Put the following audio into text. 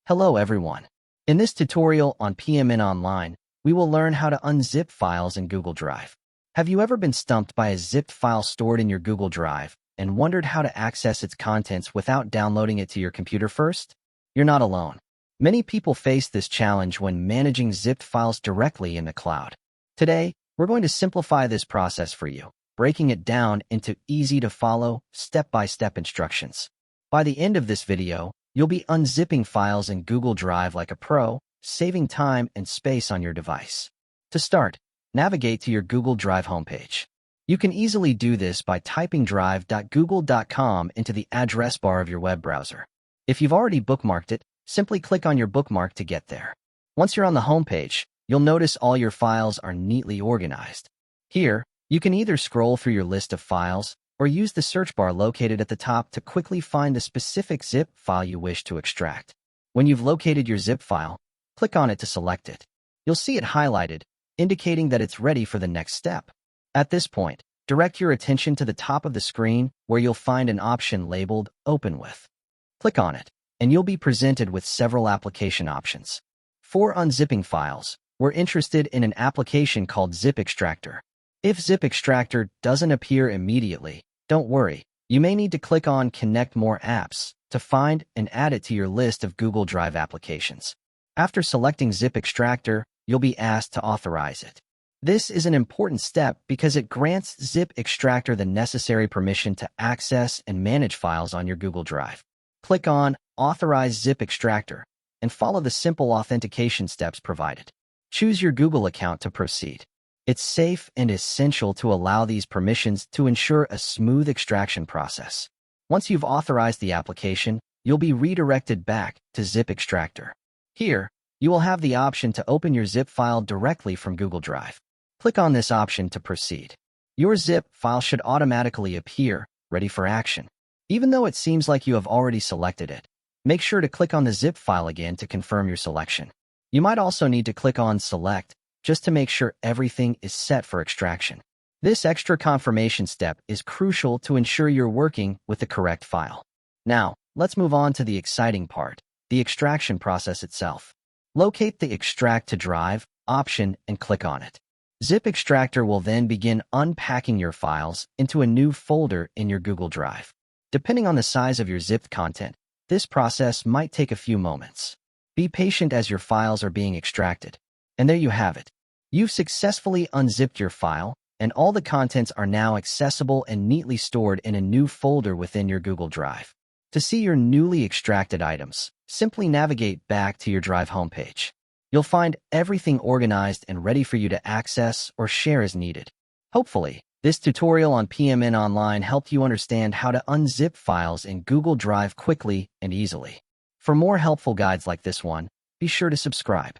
Hello everyone. In this tutorial on PMN Online, we will learn how to unzip files in Google Drive. Have you ever been stumped by a zipped file stored in your Google Drive and wondered how to access its contents without downloading it to your computer first? You're not alone. Many people face this challenge when managing zipped files directly in the cloud. Today, we're going to simplify this process for you, breaking it down into easy-to-follow, step-by-step instructions. By the end of this video, you'll be unzipping files in Google Drive like a pro, saving time and space on your device. To start, navigate to your Google Drive homepage. You can easily do this by typing drive.google.com into the address bar of your web browser. If you've already bookmarked it, simply click on your bookmark to get there. Once you're on the homepage, you'll notice all your files are neatly organized. Here, you can either scroll through your list of files or use the search bar located at the top to quickly find the specific zip file you wish to extract. When you've located your zip file, click on it to select it. You'll see it highlighted, indicating that it's ready for the next step. At this point, direct your attention to the top of the screen where you'll find an option labeled Open With. Click on it, and you'll be presented with several application options. For unzipping files, we're interested in an application called Zip Extractor. If Zip Extractor doesn't appear immediately, don't worry. You may need to click on Connect More Apps to find and add it to your list of Google Drive applications. After selecting Zip Extractor, you'll be asked to authorize it. This is an important step because it grants Zip Extractor the necessary permission to access and manage files on your Google Drive. Click on Authorize Zip Extractor and follow the simple authentication steps provided. Choose your Google account to proceed. It's safe and essential to allow these permissions to ensure a smooth extraction process. Once you've authorized the application, you'll be redirected back to Zip Extractor. Here, you will have the option to open your zip file directly from Google Drive. Click on this option to proceed. Your zip file should automatically appear, ready for action. Even though it seems like you have already selected it, make sure to click on the zip file again to confirm your selection. You might also need to click on Select just to make sure everything is set for extraction. This extra confirmation step is crucial to ensure you're working with the correct file. Now, let's move on to the exciting part, the extraction process itself. Locate the Extract to Drive option and click on it. Zip Extractor will then begin unpacking your files into a new folder in your Google Drive. Depending on the size of your zipped content, this process might take a few moments. Be patient as your files are being extracted. And there you have it. You've successfully unzipped your file, and all the contents are now accessible and neatly stored in a new folder within your Google Drive. To see your newly extracted items, simply navigate back to your Drive homepage. You'll find everything organized and ready for you to access or share as needed. Hopefully, this tutorial on PMN Online helped you understand how to unzip files in Google Drive quickly and easily. For more helpful guides like this one, be sure to subscribe.